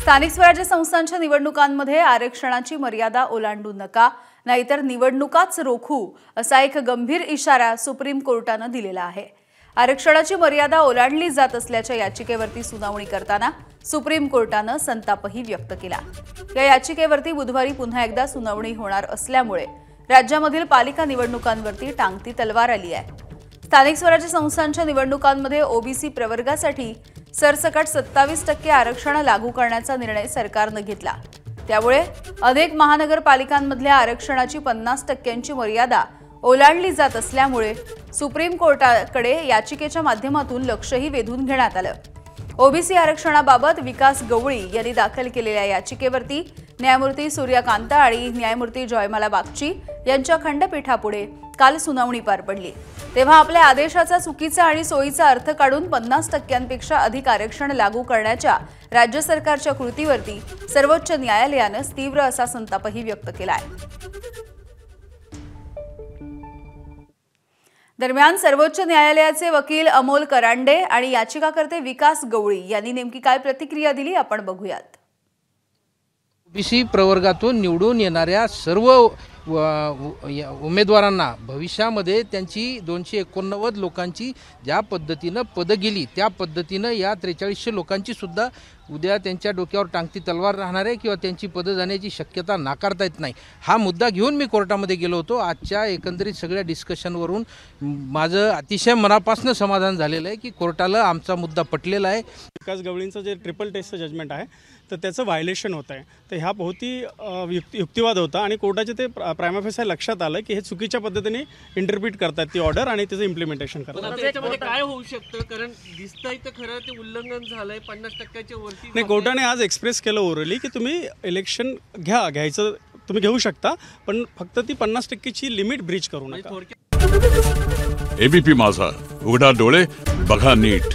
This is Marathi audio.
स्थानिक स्वराज्य संस्थांच्या निवडणुकांमध्ये आरक्षणाची मर्यादा ओलांडू नका, नाहीतर निवडणुकाच रोखू, असा एक गंभीर इशारा सुप्रीम कोर्टाने दिलेला आहे। आरक्षणाची मर्यादा ओलांडली जात असल्याच्या याचिकेवरती सुनावणी करताना सुप्रीम कोर्टाने संतापही व्यक्त केला। या याचिकेवरती बुधवारी पुन्हा एकदा सुनावणी होणार असल्यामुळे राज्यामधील पालिका निवडणुकांवरती टांगती तलवार आली आहे। स्थानिक स्वराज्य संस्थांच्या निवडणुकांमध्ये ओबीसी प्रवर्गासाठी सरसकट 27% आरक्षण लागू करण्याचा निर्णय सरकारने घेतला। त्यामुळे अनेक महानगरपालिकांमधल्या आरक्षणाची 50%ची मर्यादा ओलांडली जात असल्यामुळे सुप्रीम कोर्टाकडे याचिकेच्या माध्यमातून लक्षही वेधून घेण्यात आलं। ओबीसी आरक्षणाबाबत विकास गवळी यांनी दाखल केलेल्या याचिकेवरती न्यायमूर्ती सूर्यकांत आणि न्यायमूर्ती जयमाला बागची यांच्या खंडपीठापुढे काल सुनावणी पार पडली। तेव्हा आपल्या आदेशाचा चुकीचा आणि सोयीचा अर्थ काढून 50%पेक्षा अधिक आरक्षण लागू करण्याच्या राज्य सरकारच्या कृतीवरती सर्वोच्च न्यायालयाने तीव्र असा संतापही व्यक्त केला आहे। दरम्यान सर्वोच्च न्यायालयाचे वकील अमोल करांडे आणि याचिकाकर्ते विकास गवळी यांनी नेमकी काय प्रतिक्रिया दिली आपण बघूयात। ओबीसी प्रवर्गातून निवडून येणाऱ्या सर्व उमेदवारांना भविष्यामध्ये त्यांची 289 लोकांची ज्या पद्धतीने पद गेली त्या पद्धतीने या 4300 लोकांची सुद्धा उद्या त्यांच्या डोक्यावर टांगती तलवार राहणार आहे किंवा त्यांची पद जाण्याची शक्यता नाकारता येत नाही। हा मुद्दा घेऊन मी कोर्टामध्ये गेलो होतो। आजच्या एकंदरीत सगळ्या डिस्कशनवरून माझं अतिशय मनापासून समाधान झालेलं आहे की कोर्टाला आमचा मुद्दा पटलेला आहे। विकास गवळींचं जे ट्रिपल टेस्टचं जजमेंट आहे तर त्याचं व्हायलेशन होत आहे, तर ह्या भोवती युक्तिवाद होता आणि कोर्टाचे ते प्रायमा फेसी लक्षात आलं की हे चुकीच्या पद्धतीने इंटरप्रिट करतात ती ऑर्डर आणि त्याचं इम्प्लिमेंटेशन करतात। त्याच्यामध्ये काय होऊ शकतं, कारण दिसतंय तर खरं ते उल्लंघन झालंय 50%च्या वरती। नाही, कोर्टाने आज एक्सप्रेस केलं ओरली की तुम्ही इलेक्शन घ्यायचं तुम्ही घेऊ शकता, पण फक्त ती 50%ची लिमिट ब्रीच करू नका। एबीपी माझा, उघडा डोळे बघा नीट।